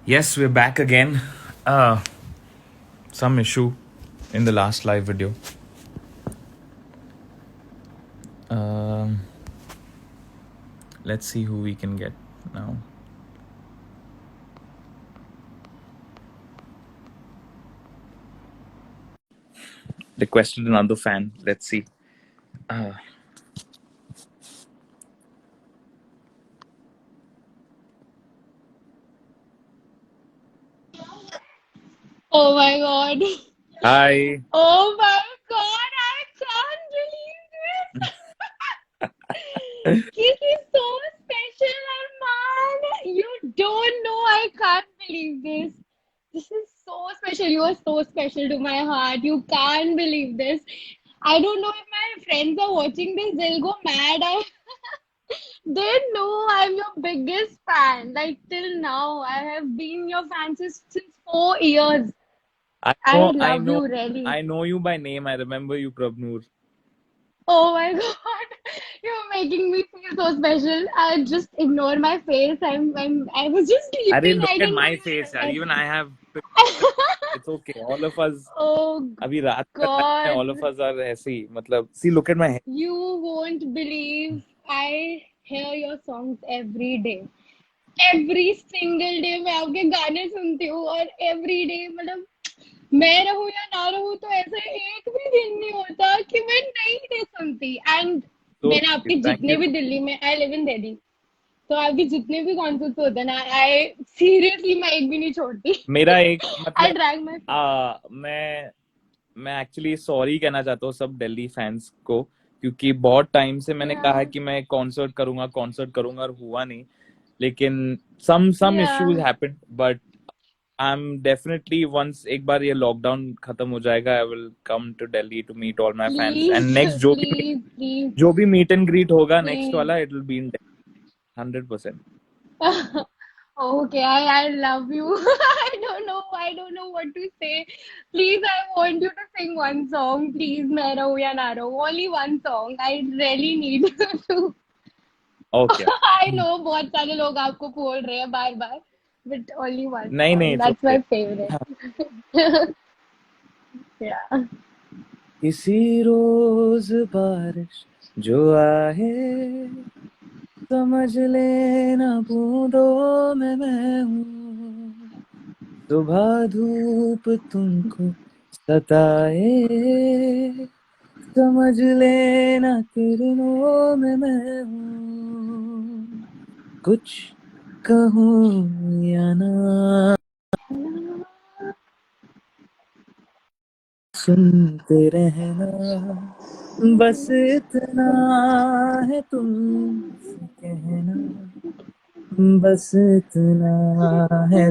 Yes, we're back again. Uh, some issue in the last live video. Um, let's see who we can get now. Requested another fan. Let's see. Uh, Oh my god. Hi. Oh my god, I can't believe this. This is so special, Arman. You don't know, I can't believe this. This is so special. You are so special to my heart. You can't believe this. I don't know if my friends are watching this, they'll go mad. They know I'm your biggest fan. Like till now, I have been your fan since 4 years. I I know, I love know, you, really. I know you by name. I remember you, Prabnoor. Oh my God, you're making me feel so special. I just ignore my face. I was just I sleeping. didn't look I at didn't my face. Yaar. Even I have. It's okay. All of us. Oh अभी रात का time है. God, All of us are ऐसे ही. मतलब, see, look at my hair. you won't believe I hear your songs every day. Every single day मैं आपके गाने सुनती हूँ और every day मतलब मैं रहूँ या ना रहूँ तो ऐसा एक भी दिन नहीं होता कि मैं नहीं सुनती एंड So, मैंने आपके thank जितने you. भी दिल्ली में आई लिव इन दिल्ली तो आपके जितने भी कॉन्सर्ट होते हैं ना आई सीरियसली मैं एक भी नहीं छोड़ती मेरा एक आई मतलब ड्रैग माई मैं एक्चुअली सॉरी कहना चाहता हूँ सब दिल्ली फैंस को क्योंकि बहुत टाइम से मैंने या कहा कि मैं कॉन्सर्ट करूंगा और हुआ नहीं लेकिन सम या issues happened but I am definitely once एक बार ये लॉकडाउन खत्म हो जाएगा I will come to Delhi to meet all my fans please and next please please जो भी मीट एंड ग्रीट होगा नेक्स्ट प्लीज वाला it will be in 100%. Okay, I love you. I don't know what to say. Please, I want you to sing one song. Please, मैं रहूं या ना रहूं. Only one song. I really need to. Okay I know बहुत सारे लोग आपको बोल रहे हैं बार बार. But only one नहीं नहीं song. It's That's okay. my favorite. Yeah. किसी रोज बारिश जो आए समझ लेना बूंदों में मैं हूँ सुबह धूप तुमको सताए समझ लेना किरणों में मैं हूँ कुछ कहूँ या ना सुनते रहना बस इतना है तुमसे कहना बस इतना है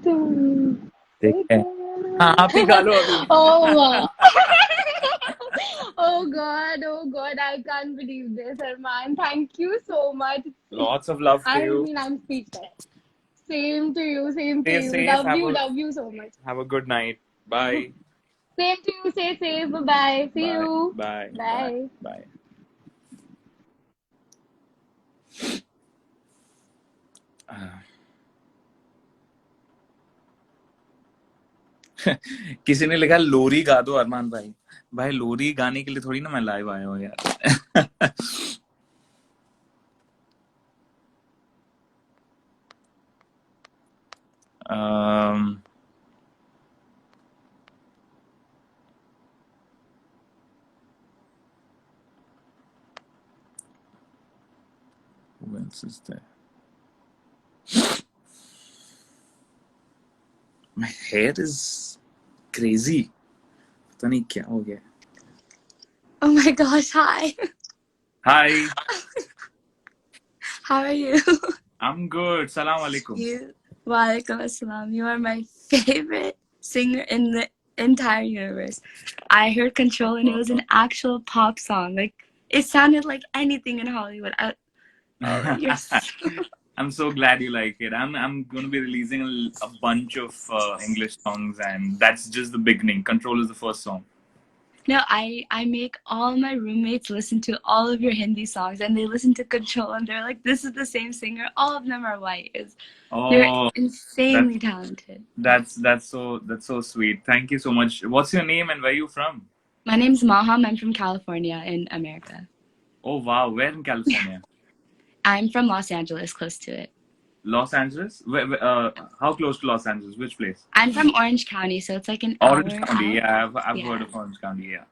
तुमसे कहना. हाँ आप ही गा लो अभी. Oh wow. Oh God, I can't believe this, Arman. Thank you so much. Lots of love to I you. mean, I'm speechless. Same to you, same to Stay you. safe. Love you so much. Have a good night. Bye. Same to you, stay safe. Bye bye. See Bye. you. Bye. Bye. Bye. Bye. किसी ने लिखा लोरी गा दो अरमान भाई. भाई लोरी गाने के लिए थोड़ी ना मैं लाइव आया हूँ यार. um, who else is there? My hair is crazy. पता नहीं क्या हो गया. Oh my gosh, hi. Hi. How are you? I'm good. Salam alaikum. Walaikum assalam. You are my favorite singer in the entire universe. I heard Control and it was an actual pop song. Like, it sounded like anything in Hollywood. You're I'm so glad you like it. I'm going to be releasing a bunch of English songs, and that's just the beginning. Control is the first song. No, I make all my roommates listen to all of your Hindi songs, and they listen to Control, and they're like, "This is the same singer." All of them are white. They're Oh, that's insanely talented. that's so sweet. Thank you so much. What's your name and where are you from? My name's Maham. I'm from California in America. Oh wow, where in California? I'm from Los Angeles, close to it. Los Angeles? How close to Los Angeles? Which place? I'm from Orange County, so it's like an Orange hour County. out. Yeah, I've heard Yeah. of Orange County. Yeah.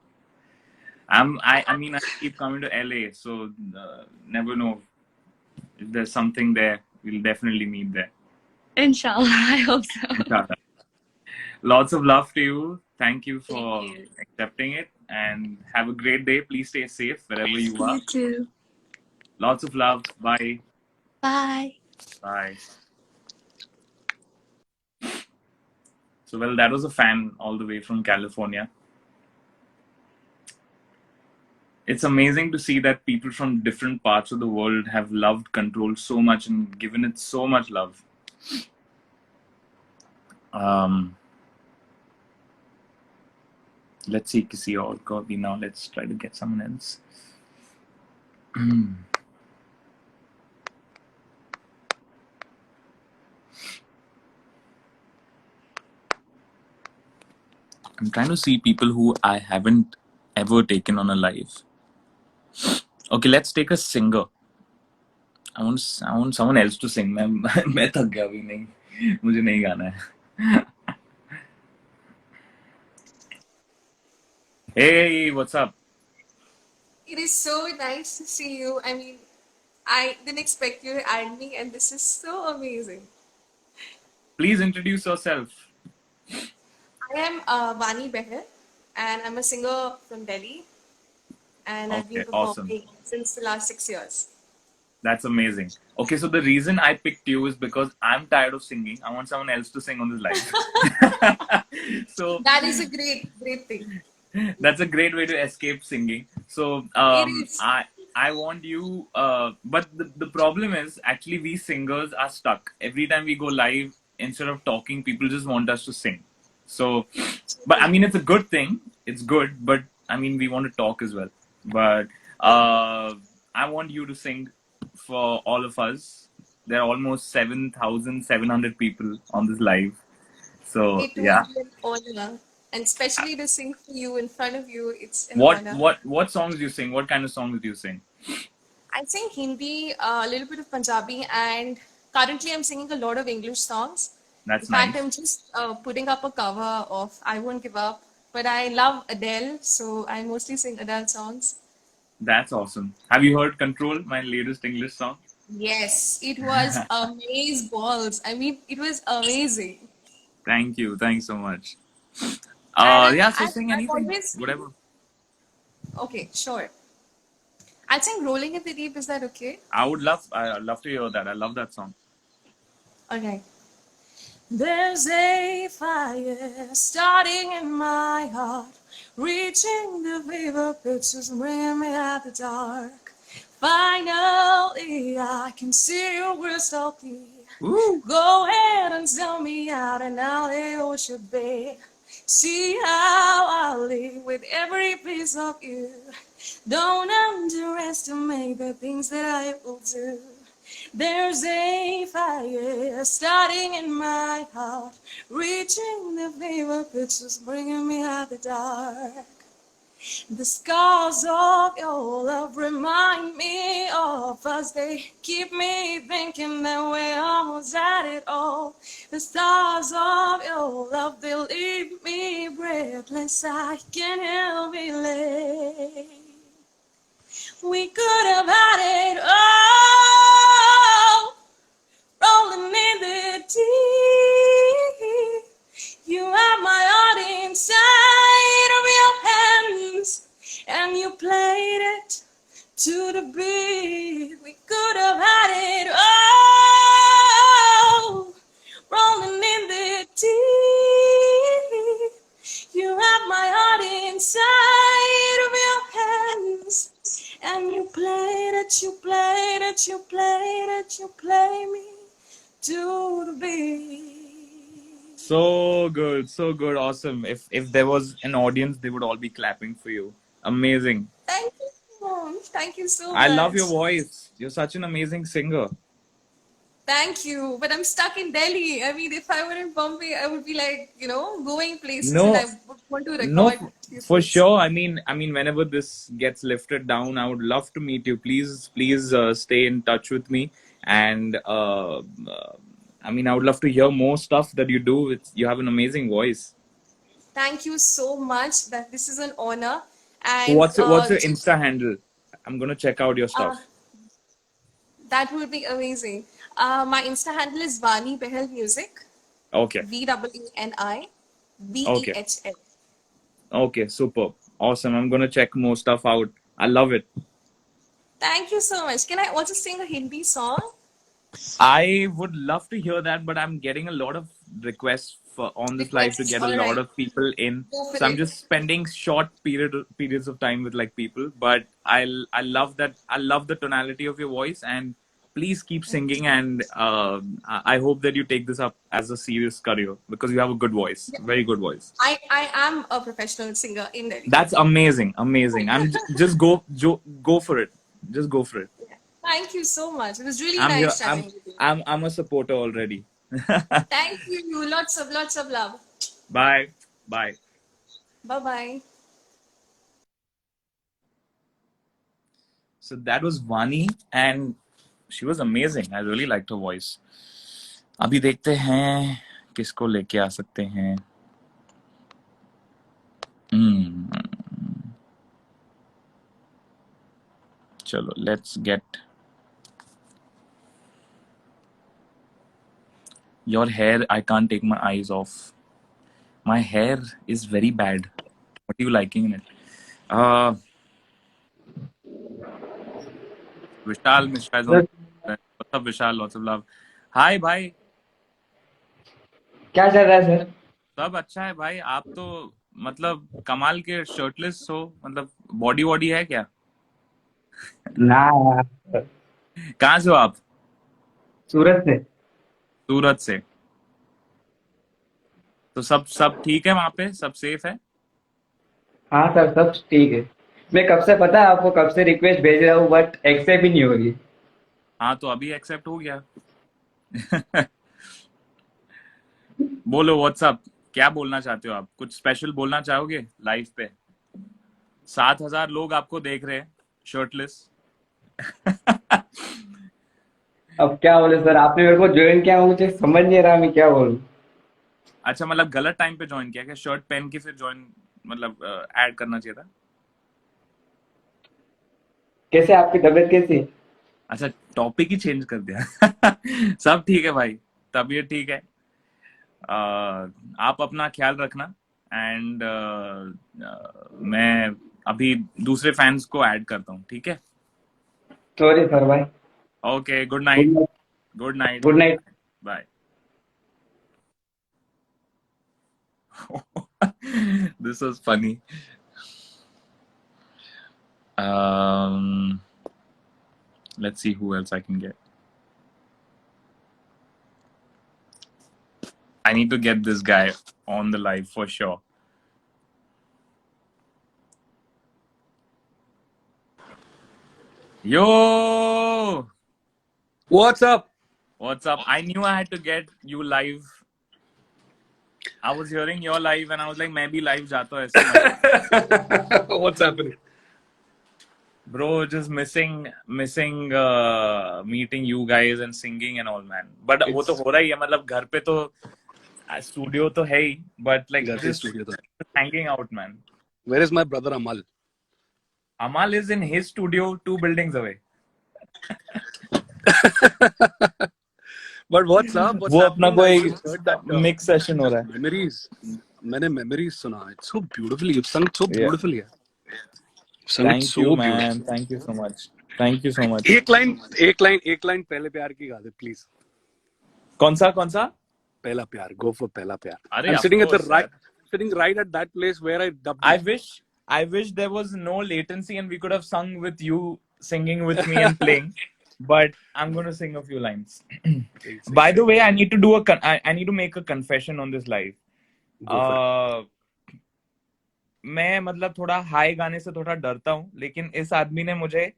I mean, I keep coming to LA, so never know if there's something there. We'll definitely meet there. Inshallah, I hope so. Inshallah. Lots of love to you. Thank you Thank for you. accepting it, and have a great day. Please stay safe wherever you are. You too. Lots of love. Bye. Bye. Bye. So, well, that was a fan all the way from California. It's amazing to see that people from different parts of the world have loved Control so much and given it so much love. Let's see किसी और को भी now. Let's try to get someone else. I'm trying to see people who I haven't ever taken on a live. Okay, let's take a singer. I want someone else to sing. मैं थक गया अभी नहीं मुझे नहीं गाना है. Hey, what's up? It is so nice to see you. I mean, I didn't expect you to add me, and this is so amazing. Please introduce yourself. I am Vani Beher, and I'm a singer from Delhi, and I've been Okay, awesome. performing since the last 6 years. That's amazing. Okay, so the reason I picked you is because I'm tired of singing. I want someone else to sing on this live. So That is a great thing. that's a great way to escape singing. So It is. I want you. But the problem is actually we singers are stuck. Every time we go live, instead of talking, people just want us to sing. So, but I mean, it's a good thing. It's good, but I mean, we want to talk as well. But I want you to sing for all of us. There are almost 7,700 people on this live. So It yeah. would be an honor, and especially to sing for you in front of you, it's an What honor. what songs do you sing? What kind of songs do you sing? I sing Hindi, a little bit of Punjabi, and currently I'm singing a lot of English songs. That's In fact, nice. I'm just putting up a cover of I Won't Give Up. But I love Adele, so I mostly sing Adele songs. That's awesome. Have you heard Control, my latest English song? Yes, it was amaze balls. I mean, it was amazing. Thank you. Thanks so much. And Yeah, so sing I've anything. always, Whatever. okay, sure. I'll sing Rolling in the Deep. Is that okay? I'd love to hear that. I love that song. Okay. There's a fire starting in my heart, reaching the fever pitch, just bringing me out the dark. Finally, I can see your crystal clear. Woo! Go ahead and sell me out, and I'll lay you should be. See how I live with every piece of you. Don't underestimate the things that I will do. There's a fire starting in my heart, reaching the fever pitch, just bringing me out the dark. The scars of your love remind me of us. They keep me thinking that we're almost at it all. The stars of your love, they leave me breathless. I can't help feeling we could have had it all, rolling in the deep. You have my heart inside of your hands, and you played it to the beat. We could have had it all, rolling in the deep. You have my heart inside of your hands, and you played it, you played it, you played it, you play me to the beat. So good, awesome. If there was an audience, they would all be clapping for you. Amazing. Thank you so much. Thank you so I love much. your voice. You're such an amazing singer. Thank you. But I'm stuck in Delhi. I mean, if I were in Bombay, I would be like, going places No, and I would want to no, record few for things. sure. I mean, whenever this gets lifted down, I would love to meet you. Please, stay in touch with me. And I mean, I would love to hear more stuff that you do. You have an amazing voice. Thank you so much. That this is an honor. So And what's your Insta handle? I'm gonna check out your stuff. that would be amazing. My Insta handle is Vani Behel Music. Okay. VANI Okay. BEHL. Okay. Superb. Awesome. I'm gonna check more stuff out. I love it. Thank you so much. Can I also sing a Hindi song? I would love to hear that, but I'm getting a lot of requests on this live to Requests, get a lot alright. of people in. Go for So I'm it. just spending short periods of time with like people. But I love that. I love the tonality of your voice, and please keep singing. And I hope that you take this up as a serious career because you have a good voice, very good voice. I am a professional singer in Delhi. That's amazing, amazing. Just go for it. Just go for it. Thank you so much. It was really I'm here. nice chatting with you. I'm a supporter already. Thank you. Lots of love. Bye. Bye. Bye-bye. So that was Vani, and she was amazing. I really liked her voice. अभी देखते हैं किसको लेके आ सकते हैं. चलो, let's get. Your hair, I can't take my eyes off. My hair is very bad. What are you liking in it? Vishal Mishra is on. What's up, Vishal? Lots of love. Hi, भाई. क्या चल रहा है sir? सब अच्छा है भाई. आप तो मतलब कमाल के शर्टलेस हो. मतलब बॉडी है क्या? ना, कहाँ से हो आप? सूरत से. सूरत से. तो सब ठीक है वहाँ पे? सब सेफ है? हाँ सर, सब ठीक है. मैं कब से पता है आपको, कब से रिक्वेस्ट भेज रहा हूँ, बट एक्सेप्ट ही नहीं हो रही. हाँ, तो अभी एक्सेप्ट हो गया. बोलो, व्हाट्सअप. क्या बोलना चाहते हो आप? कुछ स्पेशल बोलना चाहोगे लाइव पे? 7,000 लोग आपको देख रहे हैं शर्टलेस. अब क्या बोले सर, आपने मेरे को ज्वाइन किया, मुझे समझ नहीं रहा मैं क्या बोलूं. अच्छा, मतलब गलत टाइम पे ज्वाइन किया क्या? शर्ट पहन के फिर ज्वाइन मतलब ऐड करना चाहिए था. कैसे, आपकी तबीयत कैसी है? अच्छा, टॉपिक ही चेंज कर दिया. सब ठीक है भाई, तबीयत ठीक है. आप अपना ख्याल रखना. एंड मैं अभी दूसरे फैंस को ऐड करता हूँ, ठीक है? सॉरी सर भाई. Okay, good night. Good night. Good night. Bye. This was funny. Let's see who else I can get. I need to get this guy on the live for sure. Yo! What's up? What's up? I knew I had to get you live. I was hearing your live and I was like, मैं भी live जाता हूँ ऐसे. What's happening? Bro, just missing meeting you guys and singing and all, man. But वो तो हो रहा ही है. मतलब घर पे तो studio तो है ही, but like just hanging out, man. Where is my brother Amal? Amal is in his studio 2 buildings away. But what's up? What's वो अपना happening? कोई mix session हो रहा है. Memories. मैंने memories सुना. It's so beautifully. You've sung so beautifully. Sung Thank so you, beautifully. man. Thank you so much. Thank you so much. एक line पहले प्यार की गा दे, please. कौन सा? पहला प्यार. Go for पहला प्यार. अरे, I'm of sitting course, sitting right at that place where I dubbed. I wish there was no latency and we could have sung with you, singing with me and playing. but I'm going to sing a few lines. Sing, sing, By the sing. way, I need to do I need to make a confession on this live. Go for it. मैं मतलब थोड़ा high गाने से थोड़ा डरता हूँ, लेकिन इस आदमी ने मुझे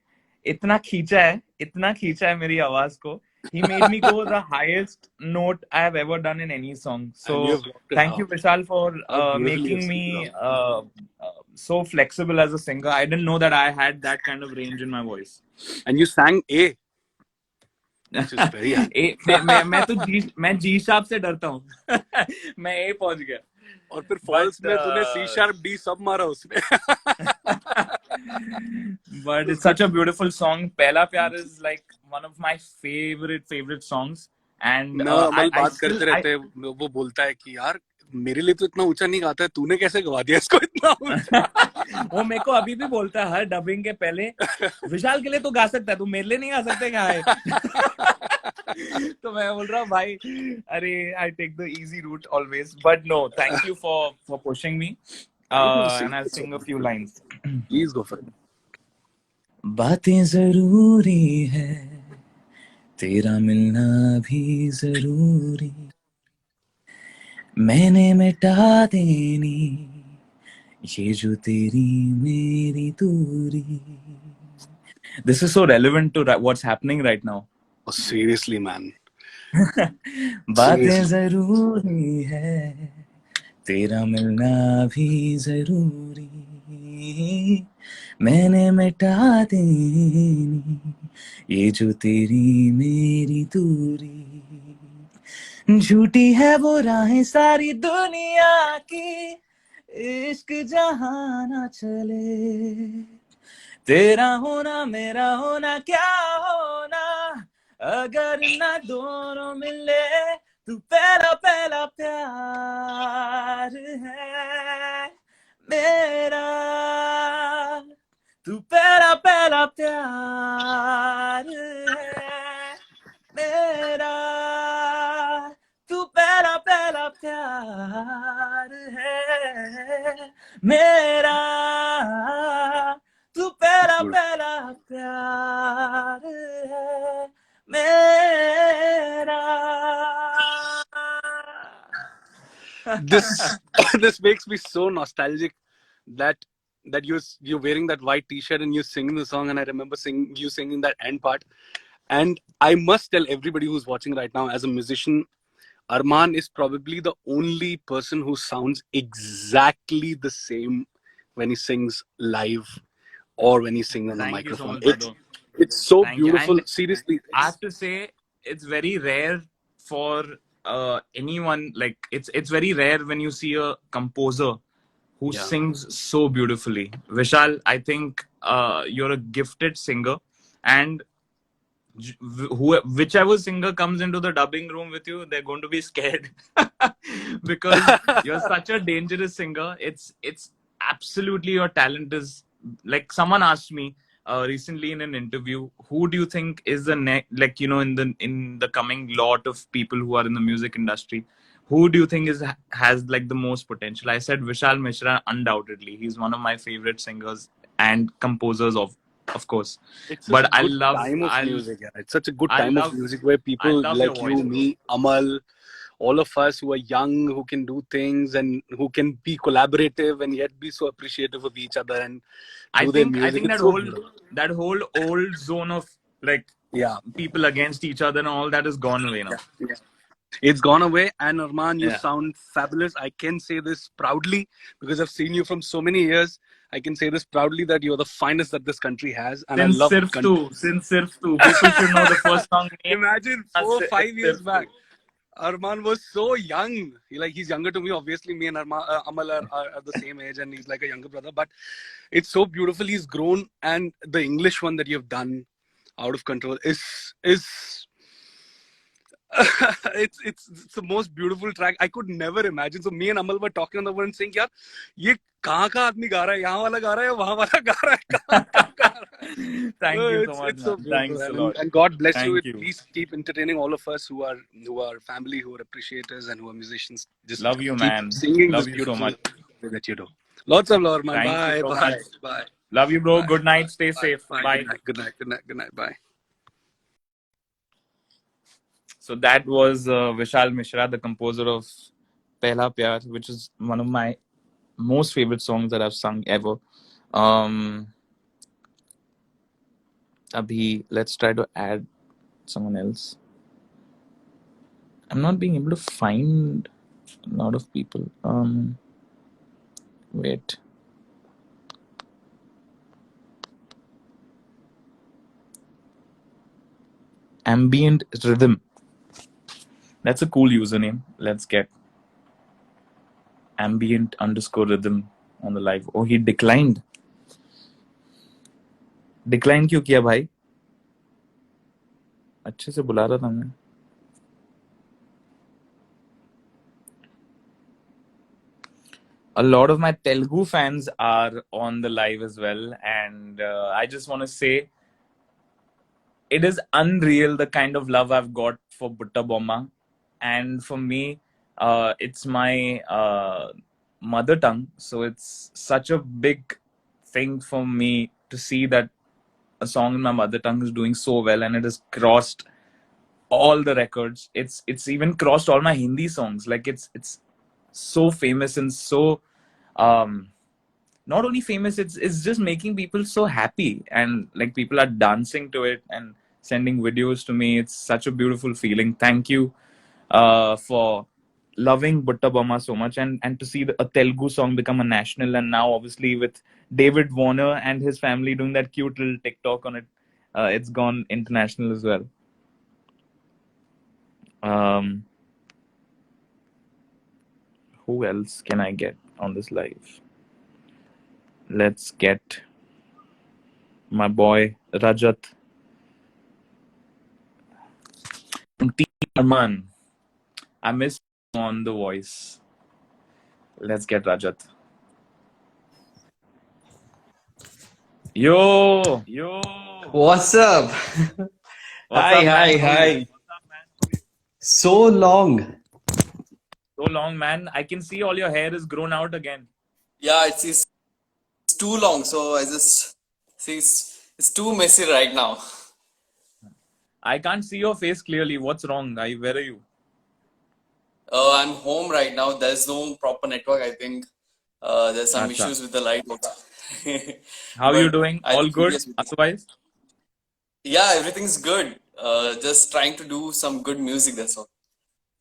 इतना खींचा है मेरी आवाज को. He made me go the highest note I have ever done in any song. And you So have rocked it thank you, out. Vishal, for How beautifully making you sing, me bro. so flexible as a singer. I didn't know that I had that kind of range in my voice. And you sang A, which is very high. मैं G sharp से डरता हूँ. मैं ए पहुंच गया. और फिर false में तूने C sharp D सब मारा उसमें. But it's such a beautiful song. Pehla Pyar is like one of my favorite songs. And मैं और अमल I बात still करते रहते हैं. वो बोलता है कि यार मेरे लिए तो इतना ऊंचा नहीं गाता है, तूने कैसे गवा दिया इसको इतना ऊंचा. वो मेरे को अभी भी बोलता है हर डबिंग के पहले, विशाल के लिए तो गा सकता है, तू मेरे लिए नहीं गा सकते क्या है. तो मैं बोल रहा हूँ भाई, अरे I take the easy route always. But no, thank you for pushing me. And I'll sing a few lines. Please go for it. बातें जरूरी है, तेरा मिलना भी जरूरी, मैंने मिटा देनी ये जो तेरी मेरी दूरी. This is so relevant to what's happening right now. Oh, seriously, man. बातें जरूरी है, तेरा मिलना भी जरूरी, मैंने मिटा देनी ये जो तेरी मेरी दूरी. झूठी है वो राहें सारी दुनिया की, इश्क जहां ना चले, तेरा होना मेरा होना क्या होना अगर ना दोनों मिले. तू पहला पहला प्यार है मेरा, तू पहला पहला प्यार है मेरा, तू पहला पहला प्यार है मेरा, तू पहला पहला प्यार है मेरा. This makes me so nostalgic that you're wearing that white t-shirt and you're singing the song, and I remember you singing that end part. And I must tell everybody who's watching right now, as a musician, Arman is probably the only person who sounds exactly the same when he sings live or when he's singing on the Thank you so microphone. much, It's so Thank you. beautiful. And Seriously, I have to say, it's very rare for anyone. Like it's very rare when you see a composer who Yeah. sings so beautifully. Vishal, I think you're a gifted singer, and whichever singer comes into the dubbing room with you, they're going to be scared because you're such a dangerous singer. It's absolutely, your talent is like, someone asked me recently in an interview, who do you think is the like, you know, in the coming lot of people who are in the music industry, who do you think has like the most potential? I said Vishal Mishra, undoubtedly. He's one of my favorite singers and composers of course. It's But such a good time of music. Yeah. It's such a good I time love- of music where people love like your you, voice, me, Amal, all of us who are young, who can do things and who can be collaborative and yet be so appreciative of each other and I do their think music. that It's so whole beautiful. that whole old zone of like Yeah. people against each other and all that is gone away now. Yeah. It's gone away, and Arman, you Yeah. sound fabulous. I can say this proudly because I've seen you from so many years. I can say this proudly that you're the finest that this country has, and I love Since Sirf Tu. People should know the first song name. Imagine 4-5 years Sirf back, Tu. Arman was so young. He's younger to me. Obviously, me and Amal are the same age, and he's like a younger brother. But it's so beautiful. He's grown, and the English one that you've done, Out of Control, is it's the most beautiful track. I could never imagine. So me and Amal were talking on the phone and saying, "यार, ये कहाँ का आदमी गा रहा है? यहाँ वाला गा रहा है या वहाँ वाला गा रहा है? कहाँ गा रहा है?" Thank you so much. It's so man. beautiful, Thanks a and, lot. and God bless you. Thank you. Please keep entertaining all of us who are family, who are appreciators, and who are musicians. Just Love you, keep man. singing Love this you so beautiful much. way that you do. Lots of love, man. Thank you Bye, so bye, much. bye. Love you, bro. Bye. Good night. Stay Bye. safe. Bye. Bye. Good night. Good night. Good night. Good night. Bye. So that was Vishal Mishra, the composer of Pehla Pyar, which is one of my most favorite songs that I've sung ever. Um, Abhi, let's try to add someone else. I'm not being able to find a lot of people. Wait. Ambient Rhythm. That's a cool username. Let's get ambient underscore rhythm on the live. Oh, he declined. Decline क्यों किया भाई? अच्छे से बुला रहा था मैं. A lot of my Telugu fans are on the live as well, and I just want to say it is unreal the kind of love I've got for Butta Bomma, and for me, it's my mother tongue, so it's such a big thing for me to see that a song in my mother tongue is doing so well, and it has crossed all the records. It's even crossed all my Hindi songs. Like it's so famous and so not only famous, it's just making people so happy, and like people are dancing to it and sending videos to me. It's such a beautiful feeling. Thank you for loving Butta Bomma so much, and to see a Telugu song become a national, and now obviously with David Warner and his family doing that cute little TikTok on it, it's gone international as well. Um, who else can I get on this live? Let's get my boy Rajat from Team Arman. I missed him on The Voice. Let's get Rajat. Yo! What's up? What's Hi, up, man? hi, hi. So long. So long, man. I can see all your hair is grown out again. Yeah, it's too long, so I just see it's too messy right now. I can't see your face clearly. What's wrong? Where are you? I'm home right now. There's no proper network. I think there's some Acha. issues with the light. How are you But doing? I All think good? yes, Otherwise? yeah, everything's good. Just trying to do some good music. That's all.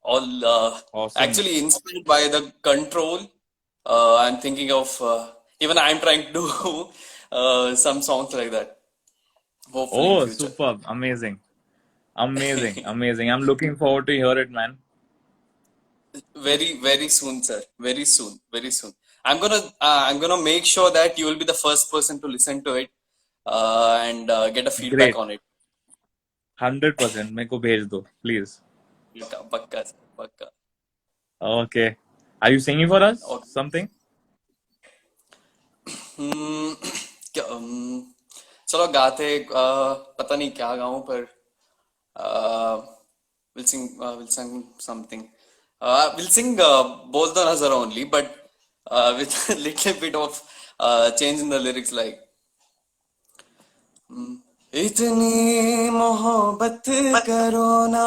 Awesome. Actually inspired by the Control. I'm thinking of even I'm trying to do some songs like that. Hopefully in Oh, future. superb. Amazing. Amazing. Amazing. I'm looking forward to hear it, man. Very, very soon, sir. Very soon. Very soon. I'm gonna make sure that you will be the first person to listen to it and get a feedback Great. on it. 100%. मेरे को भेज दो, please. Pakka, sir. Pakka. Okay. Are you singing for us? Okay. Something? चलो गाते पता नहीं क्या गाऊं पर we'll sing something. We'll sing both the Nazar only, but with a little bit of change in the lyrics, like इतनी मोहब्बत करो ना.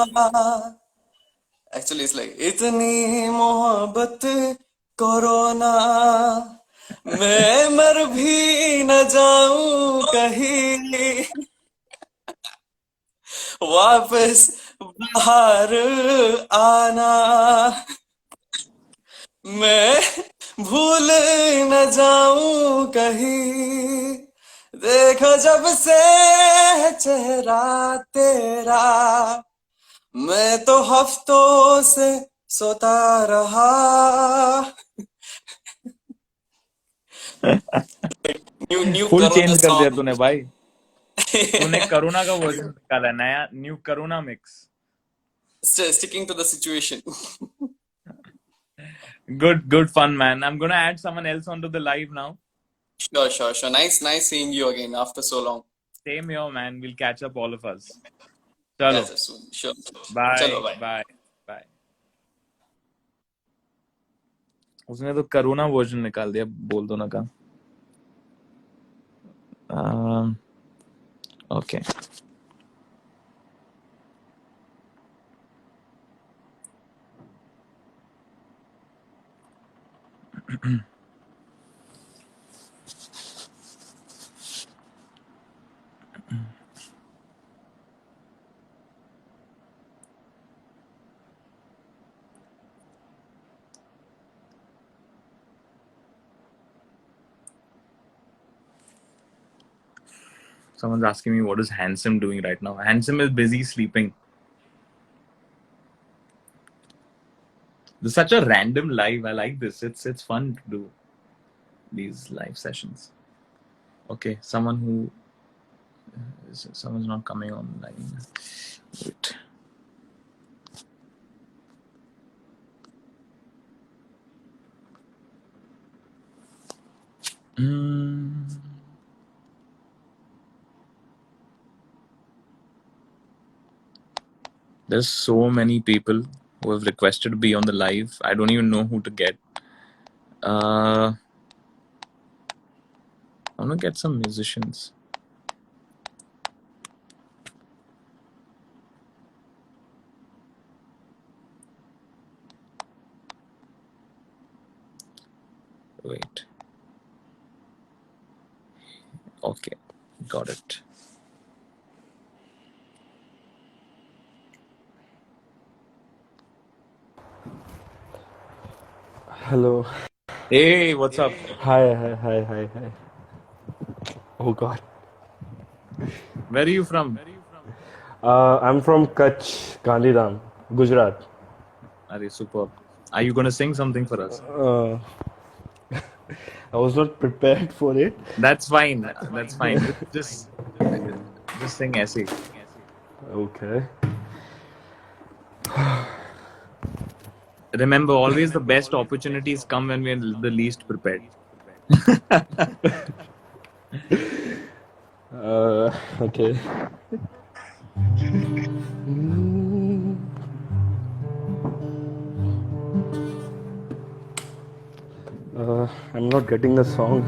Actually, it's like इतनी मोहब्बत करो ना, मैं मर भी न जाऊं कहीं, वापस बाहर आना, मैं भूल न जाऊं कहीं, देखो जब से है चेहरा तेरा, मैं तो हफ्तों से सोता रहा. न्यू फुल करो द चेंज कर दिया सॉन्ग. तूने भाई. तूने करुणा का वर्जन निकाला है, नया new Karuna mix. Sticking to the situation. Good fun, man. I'm gonna add someone else onto the live now. Sure. Nice seeing you again after so long. Same here, man. We'll catch up, all of us. Chalo. Yeah, sir, soon. Sure. Bye. Chalo, bye. Bye. उसने तो करुणा version निकाल दिया, बोल दो ना का. Okay. Someone's asking me what is Handsome doing right now. Handsome is busy sleeping. This is such a random live. I like this. It's fun to do these live sessions. Okay, someone's not coming online. Wait. There's so many people who have requested to be on the live. I don't even know who to get. I'm gonna get some musicians. Wait. Okay, got it. Hello. Hey, what's up? Hi. Oh God. Where are you from? I'm from Kutch, Gandhidham, Gujarat. Are superb. Are you gonna sing something for us? I was not prepared for it. That's fine. That's fine. Just sing essay. Okay. Remember, always the best opportunities come when we're the least prepared. Okay. I'm not getting the song.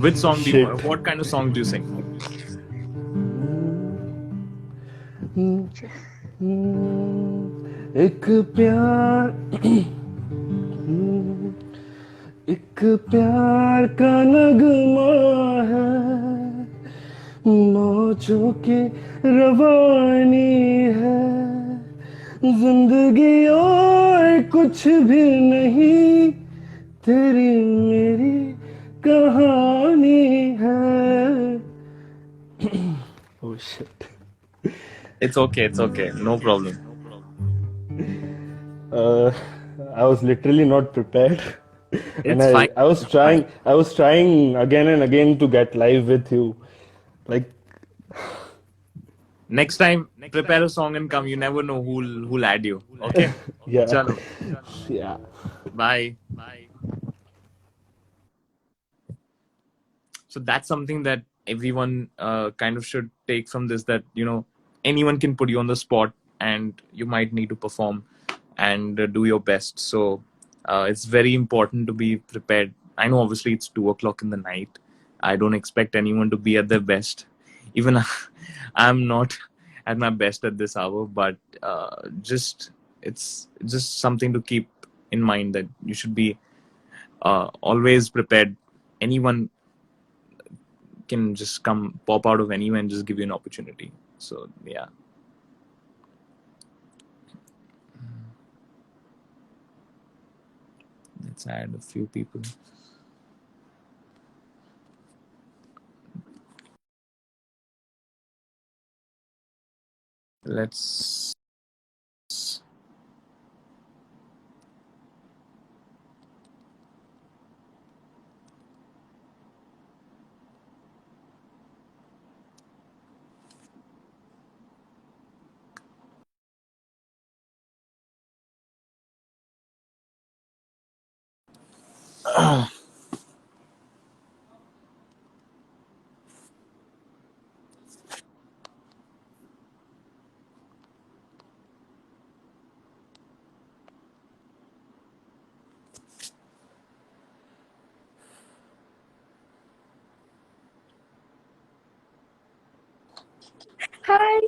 Which song do you Shit. want? What kind of song do you sing? एक प्यार एक प्यार का नगमा है, मौजों की रवानी है, जिंदगी और कुछ भी नहीं, तेरी मेरी कहानी है. Oh shit. It's okay. No problem. I was literally not prepared. And It's fine. I was trying again and again to get live with you. Like, Next time, prepare a song and come. You never know who'll add you. Okay? yeah. Chalo. Yeah. Bye. So that's something that everyone kind of should take from this, that, you know, anyone can put you on the spot and you might need to perform and do your best. So it's very important to be prepared. I know obviously it's 2:00 in the night. I don't expect anyone to be at their best. Even I'm not at my best at this hour, but it's just something to keep in mind, that you should be always prepared. Anyone can just come pop out of anywhere and just give you an opportunity. So yeah. Let's add a few people. Let's Hi.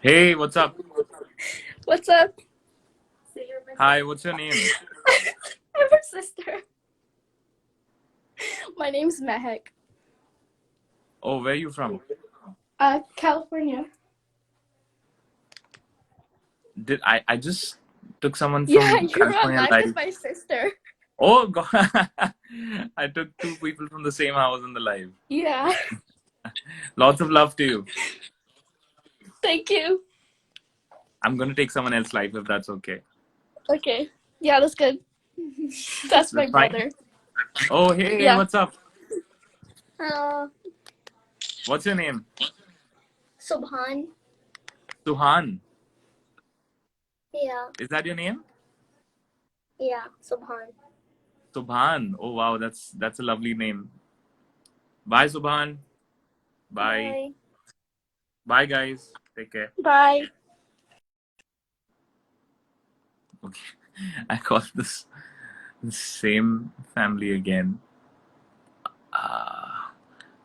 Hey, what's up? What's up? Hi, what's your name? Ever sister. My name's Mehak. Oh, where are you from? California. Did I just took someone Yeah, from you're on California live live? with my sister. Oh God, I took two people from the same house in the live. Yeah. Lots of love to you. Thank you. I'm gonna take someone else live if that's okay. Okay. Yeah, that's good. That's my That's fine. brother. Oh hey, Yeah. what's up? Uh, What's your name? Subhan. Suhan. Yeah. Is that your name? Yeah, Subhan. Subhan. Oh wow, that's a lovely name. Bye Subhan. Bye. Bye guys. Take care. Bye. Okay. I called this same family again.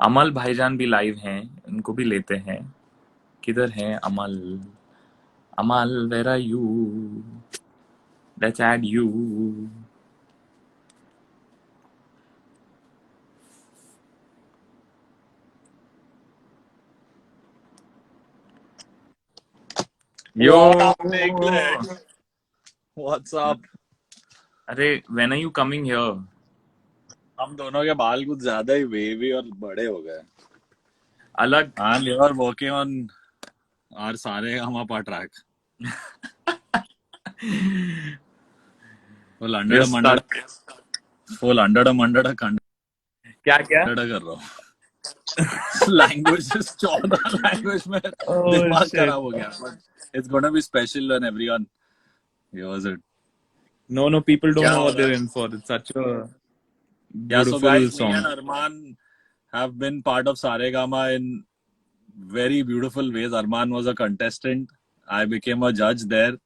अमल भाईजान भी live हैं, उनको भी लेते हैं. किधर हैं अमल? Amal, where are you? Let's add you. Yo. What up, Nicholas? What's up? अरे when are you coming here? हम दोनों के बाल कुछ ज्यादा ही वेवी और बड़े हो गए. अलग. And you are working on our Saregama track. Full under We're a mandada. stuck. Full under a mandada kanda क्या क्या? कर रहा हूँ. Languages 14 language में दिमाग shit. खराब हो गया. But it's gonna be special when everyone hears it. No, people don't क्या know हो what रहा they're है? in for. It's such a Yeah, so beautiful guys, me song. and Arman have been part of Saregama in very beautiful ways. Arman was a contestant. I became a judge there.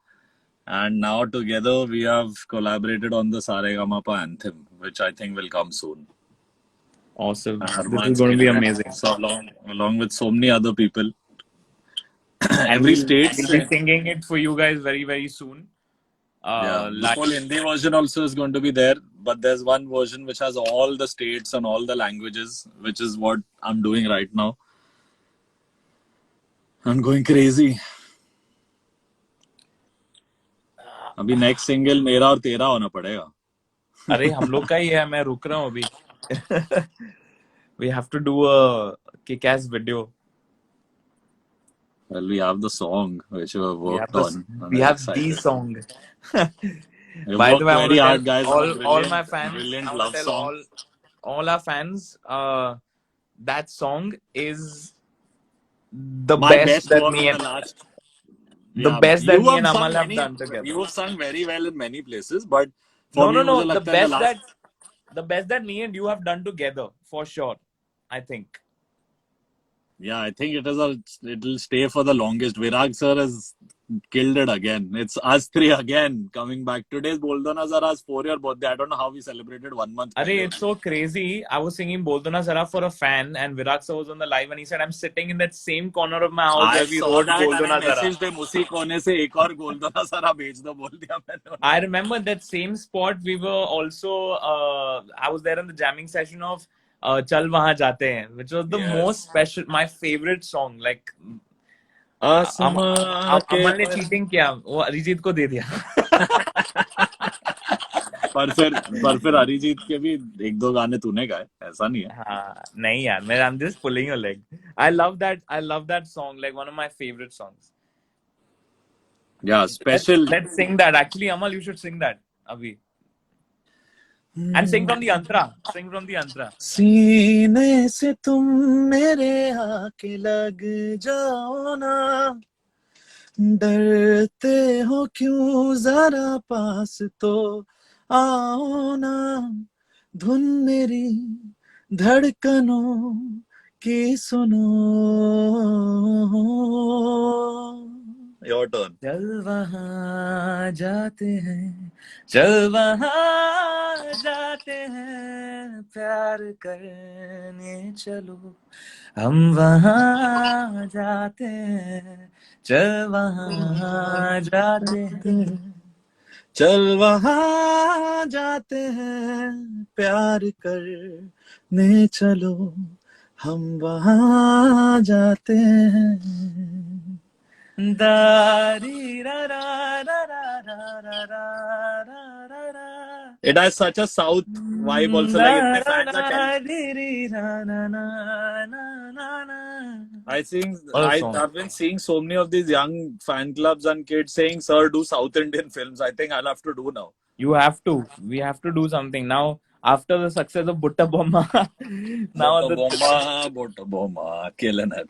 And now together we have collaborated on the Saregamapa anthem, which I think will come soon. Awesome. And This is Arman's going to be killing it. amazing. So along with so many other people. And Every state. we'll be singing it for you guys very, very soon. Yeah, the Live. full Hindi version also is going to be there, but there's one version which has all the states and all the languages, which is what I'm doing right now. I'm going crazy. अभी next single मेरा और तेरा होना पड़ेगा. अरे हम लोग का ही है, मैं रुक रहा हूँ अभी. We have to do a kick-ass video. Well, we have the song which we have worked on. We have the song. By the way, I want to tell guys, all my fans, brilliant I want love to tell song. all our fans, that song is the My best that work me in and the last. the Yeah, best that you me and have sung Amal have many- done together. You have sung very well in many places, but for me, No. मुझे The लगता है best that me and you have done together, for sure. I think. Yeah, I think it'll stay for the longest. Virag sir has killed it again. It's us three again coming back. Today's Boldona Zara's 4-year birthday. I don't know how we celebrated 1 month. Arey, it's so crazy. I was singing Boldona Zara for a fan, and Virag sir was on the live, and he said, "I'm sitting in that same corner of my house I where we saw wrote that and I Boldona Zara." messaged him उसी कोने से एक और Boldona Zara भेज दो बोल दिया मैंने. I remember that same spot. We were also. I was there in the jamming session of "Chal Wahan Jaate Hain," which was the most special, my favorite song. Like, अमल ने cheating किया, वो अरिजीत को दे दिया. पर फिर अरिजीत के भी एक दो गाने तूने गाए, ऐसा नहीं है. हाँ, नहीं यार, मैं I'm just pulling your leg. I love that song, like one of my favorite songs. Yeah, special. Let's sing that. Actually, Amal, you should sing that, Abhi. And sing from the Antra. Sing from the Antra. सीने से तुम मेरे आके लग जाओ ना, डरते हो क्यों जरा पास तो आओ ना, धुन मेरी धड़कनों की सुनो. Your turn. चल वहाँ जाते हैं, चल वहाँ जाते हैं, प्यार करने चलो, हम वहाँ जाते हैं, चल वहाँ जाते हैं. चल वहाँ जाते हैं प्यार करने चलो हम वहाँ जाते हैं It has such a south vibe also. Like itne fans are What a I song. have been seeing so many of these young fan clubs and kids saying, "Sir, do South Indian films." I think I'll have to do now. You have to. We have to do something now. After the success of Butta Bomma, now Bota Bomba, killing it.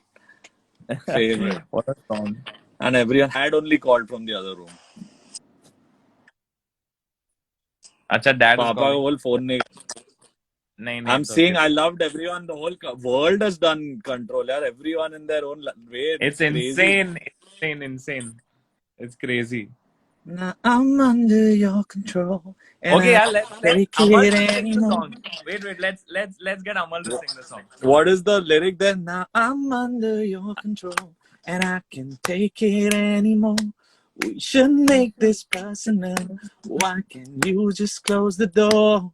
Favorite. what a song. And everyone had only called from the other room. Acha, dad is Papa calling. whole phone nahi. Nahin, I'm it's saying okay. I loved everyone. The whole world has done Control. Yeah, everyone in their own way. It's crazy. insane. It's crazy. Now I'm under your control. And Okay, I yeah, let's take Amal it to sing the anymore. song. Wait, let's get Amal to sing the song. What is the lyric there? Now I'm under your control and I can take it anymore. We should make this personal. Why can't you just close the door?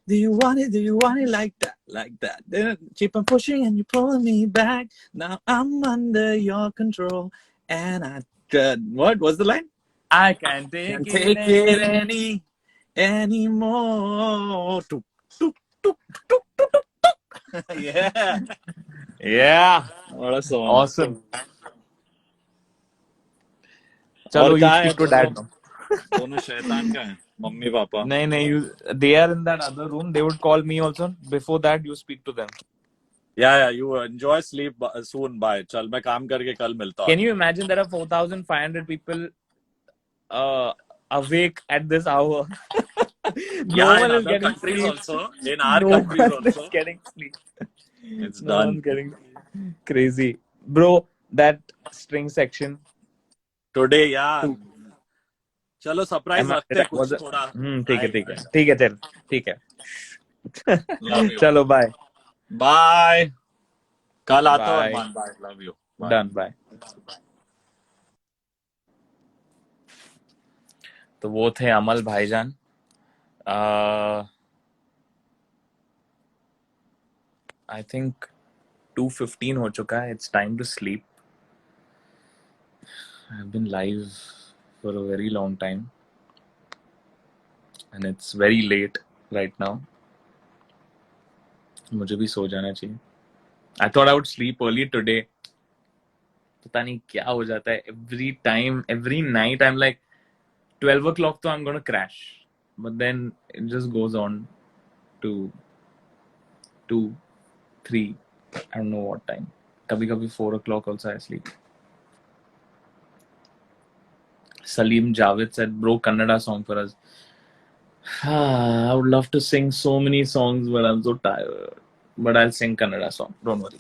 Do you want it? Do you want it like that? Like that? Then keep on pushing and you're pulling me back. Now I'm under your control and I. What was the line? I can't take Can't it take it anymore. Tuk, tuk, tuk, tuk, tuk, tuk, tuk. Yeah. Yeah, What a song. awesome. Chalo, और you कहाँ है speak to dad now. दोनों शैतान कहाँ हैं mummy papa They are in that other room. They would call me also. Before that, you speak to them. yeah you enjoy sleep soon bye चल मैं काम करके कल मिलता हूँ Can you imagine there are 4,500 people awake at this hour? No yeah one in is other getting countries sleep. also in our No countries one is also getting sleep. it's No done one's getting crazy. Bro, that string section. today यार चलो surprise रखते हैं Was कुछ it? थोड़ा ठीक है चल ठीक है love you चलो bye bye कल आता हूँ bye Armaan bye love you bye done bye तो वो थे अमल भाईजान I think 2:15 हो चुका है. It's time to sleep. I've been live for a very long time and it's very late right now. मुझे भी सो जाना चाहिए. I thought I would sleep early today. पता नहीं क्या हो जाता है. Every time, every night I'm like 12 o'clock तो I'm gonna crash. But then it just goes on to 2, 3, I don't know what time. कभी 4 o'clock also I sleep. Salim Javed said, bro, Kannada song for us. I would love to sing so many songs, but I'm so tired. But I'll sing Kannada song. Don't worry.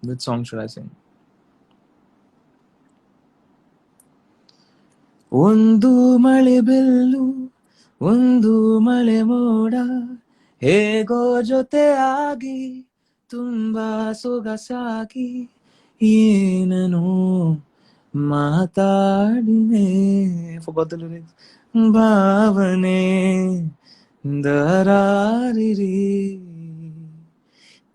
Which song should I sing? ಒಂದು ಮಳೆ bell ಒಂದು ಮಳೆ ಮೋಡ ಹೇಗೋ ಜೊತೆಯಾಗಿ ತುಂಬಾ ಸೊಗಸಾಗಿ ಏನನೋ ಮಾತಾಡಿನೆ forgot the lyrics ಭಾವನೆ ದರಾರಿರಿ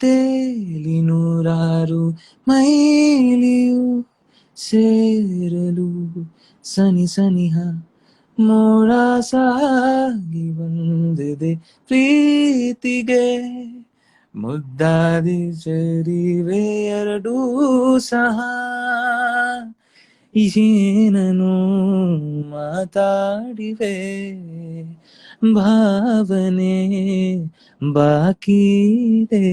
ತೇಲಿ ನೂರಾರು ಮೈಲಿಯು ಸೇರಲು ಸನಿ ಸನಿಹ ಮೋಡ ಸಾಗಿ ಬಂದಿದೆ ಪ್ರೀತಿಗೆ ಮುದ್ದಾದಿ ಸೇರಿವೆ ಎರಡೂ ಸಹ ಏನನು ಮಾತಾಡಿವೆ ಭಾವನೆ ಬಾಕಿದೆ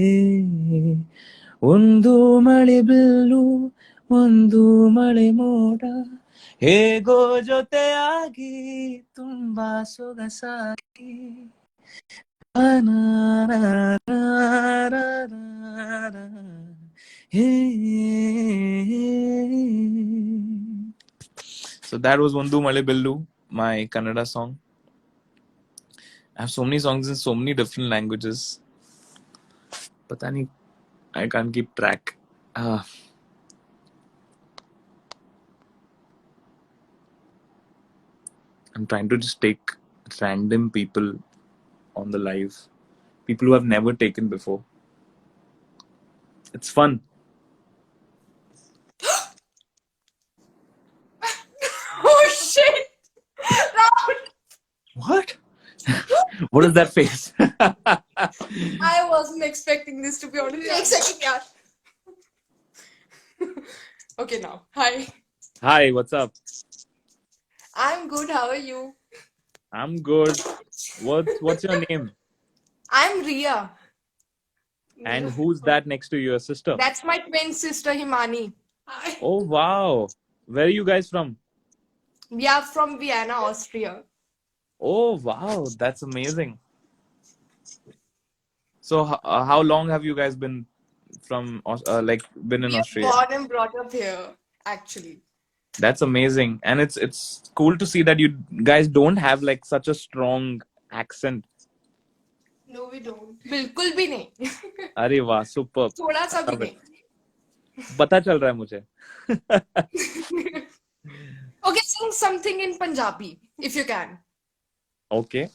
ಒಂದು ಮಳೆ ಬಿಲ್ಲು ಒಂದು ಮಳೆ ಮೋಡ ಹೇಗೋ ಜೊತೆಯಾಗಿ ತುಂಬಾ ಸೊಗಸಾಗಿ So that was Vandu Male Billu, my Kannada song. I have so many songs in so many different languages. Pata nahi, I can't keep track. I'm trying to just take random people on the live, people who have never taken before. It's fun. Oh shit! Rahul, What? What is that face? I wasn't expecting this, to be honest. एक second, yaar. Okay, now. Hi. Hi, what's up? I'm good. How are you? I'm good. What's your name? I'm Ria. And who's that next to your sister? That's my twin sister, Himani. Hi. Oh wow. Where are you guys from? We are from Vienna, Austria. Oh wow, that's amazing. So how long have you guys been from been in We are Australia? born and brought up here, actually. That's amazing. And it's cool to see that you guys don't have like such a strong accent. No, we don't. बिल्कुल भी नहीं. अरे वाह, superb. थोड़ा सा भी Love it. नहीं. पता चल रहा है मुझे. Okay, sing something in Punjabi, if you can. Okay.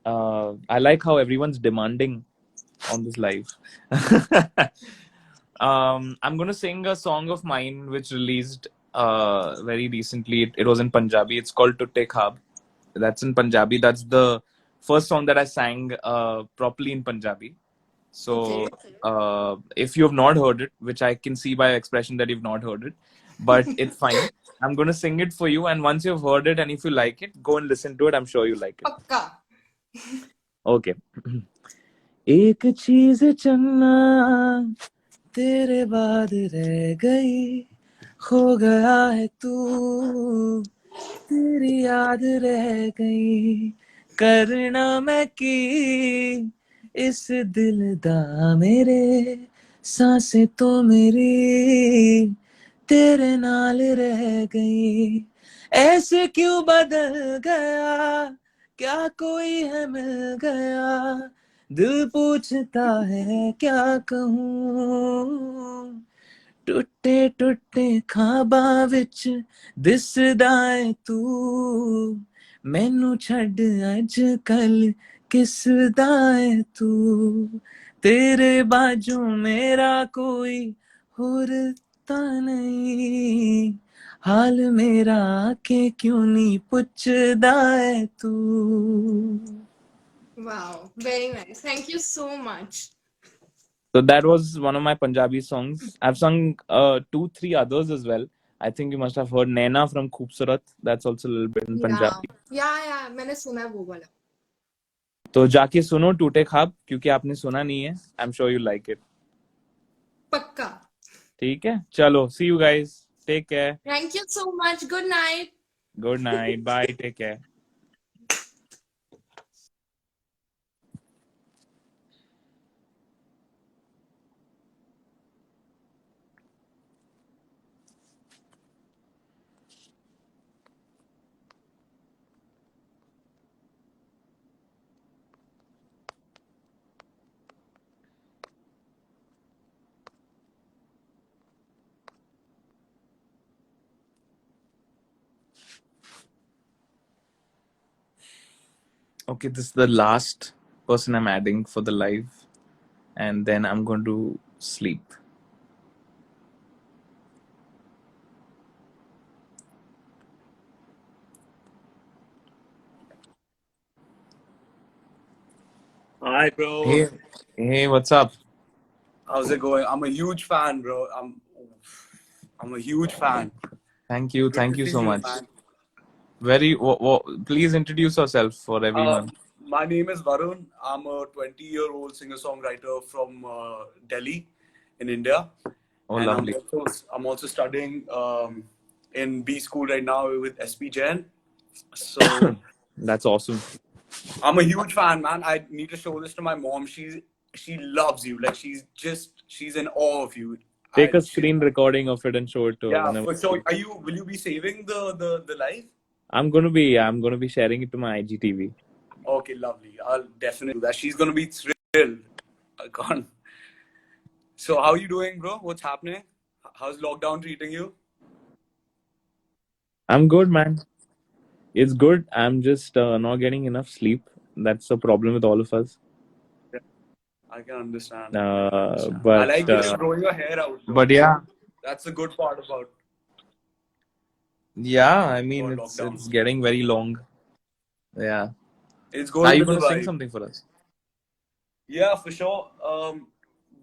I like how everyone's demanding on this live. I'm gonna sing a song of mine which released very recently. It was in Punjabi. It's called Tutte Khab. That's in Punjabi. That's the first song that I sang properly in Punjabi. So if you have not heard it, which I can see by your expression that you've not heard it, but it's fine. I'm gonna sing it for you, and once you've heard it and if you like it, go and listen to it. I'm sure you like it. पक्का. Okay. एक चीज चन्ना तेरे बाद रह गई, खो गया है तू, तेरी याद रह गई, करना मैं की इस दिल दा मेरे, सांसें तो मेरी तेरे नाल रह गई, ऐसे क्यों बदल गया, क्या कोई है मिल गया, दिल पूछता है क्या कहूँ, टुट्टे टुट्टे ख्वाबां विच दिसदा है तू, मैनू छड्ड अज कल किसदा है तू, तेरे बाजू मेरा कोई होर तां नहीं, हाल मेरा आके क्यों नहीं पुछदा है तू. Wow, very nice. Thank you so much. So that was one of my Punjabi songs. I've sung 2-3 others as well. I think you must have heard Naina from Khoobsurat. That's also a little bit in Punjabi. Yeah, मैंने सुना है वो वाला. तो जाके सुनो टूटे ख्वाब, क्योंकि आपने सुना नहीं है. I'm sure you like it. पक्का. ठीक है, चलो, see you guys. Take care. Thank you so much. Good night. Good night. Bye. Take care. Okay, this is the last person I'm adding for the live, and then I'm going to sleep. Hi, bro. Hey, what's up? How's it going? I'm a huge fan, bro. I'm a huge fan. Thank you Good to see so you, much. man. Please introduce yourself for everyone. My name is Varun. I'm a 20-year-old singer-songwriter from Delhi in India. Oh, And lovely. I'm also studying in B school right now with SP Jain. So That's awesome. I'm a huge fan, man. I need to show this to my mom. She loves you. Like she's in awe of you. Take a screen recording of it and show it to her. Yeah, whenever- for sure. Will you be saving the live? I'm gonna be sharing it to my IGTV. Okay, lovely. I'll definitely do that. She's gonna be thrilled. I can't. So how are you doing, bro? What's happening? How's lockdown treating you? I'm good, man. It's good. I'm just not getting enough sleep. That's the problem with all of us. I can understand. I But like that you're growing your hair out, though. but yeah, That's the good part about yeah. I mean, about it's lockdown. getting very long. Yeah. It's Are going you with the gonna sing vibe. something for us? Yeah, for sure.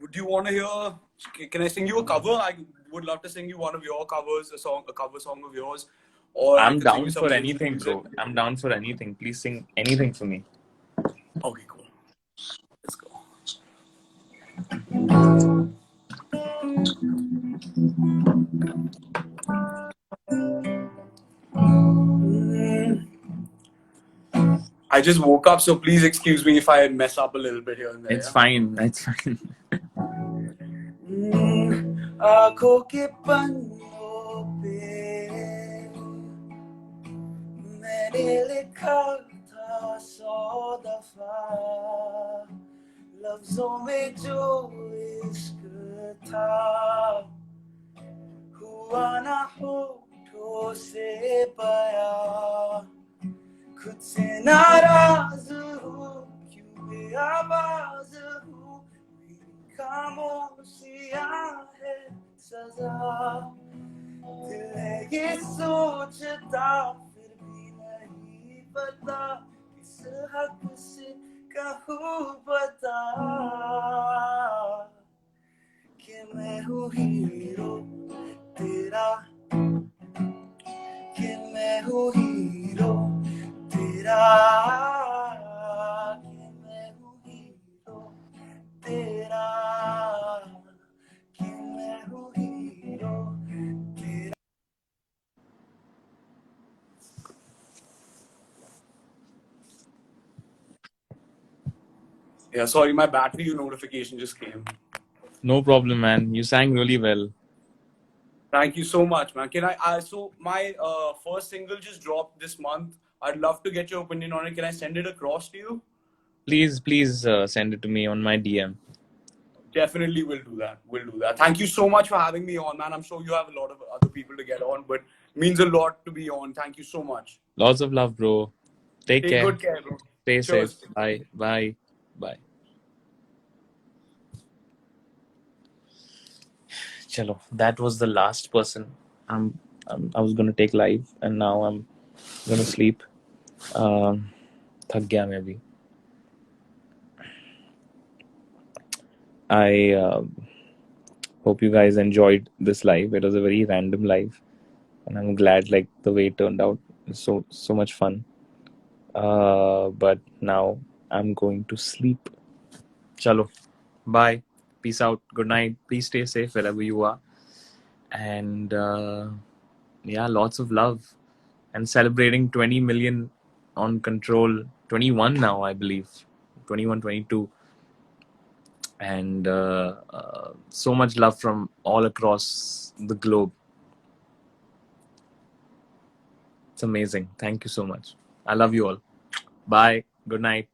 Would you want to hear? Can I sing you a cover? I would love to sing you one of your covers, a cover song of yours, or I I'm could sing you down some for original anything, music. bro. I'm down for anything. Please sing anything for me. Okay, cool. Let's go. I just woke up, so please excuse me if I mess up a little bit here and there. It's fine. It's fine. आँखों के पन्नों पे मैंने लिखा था 100 दफा लफ्जों में जो इश्क था हुआ ना होठों से बयां खुद से नाराज हूँ क्यों बेआवाज हूँ मेरी खामोशियाँ है सजा दिल है ये सोचता फिर भी नहीं पता किस हक से कहूँ बता कि मैं हूँ हीरो तेरा कि मैं हूँ हीरो तेरा कि मैं हूँ हीरो तेरा कि मैं हूँ हीरो तेरा. Yeah, sorry, my battery notification just came. No problem, man. You sang really well. Thank you so much, man. Can I so my first single just dropped this month. I'd love to get your opinion on it. Can I send it across to you? Please send it to me on my DM. Definitely will do that. We'll do that. Thank you so much for having me on, man. I'm sure you have a lot of other people to get on, but means a lot to be on. Thank you so much. Lots of love, bro. Take Take care. good care, bro. Stay Cheers. safe. Bye. Bye. Bye. Chalo, that was the last person I was gonna take live, and now I'm gonna sleep. थक गया मैं भी. I hope you guys enjoyed this live. It was a very random live, and I'm glad like the way it turned out. It's so much fun. But now I'm going to sleep. Chalo, bye. Peace out. Good night. Please stay safe wherever you are. And yeah, lots of love. And celebrating 20 million on Control. 21 now, I believe. 21, 22. And so much love from all across the globe. It's amazing. Thank you so much. I love you all. Bye. Good night.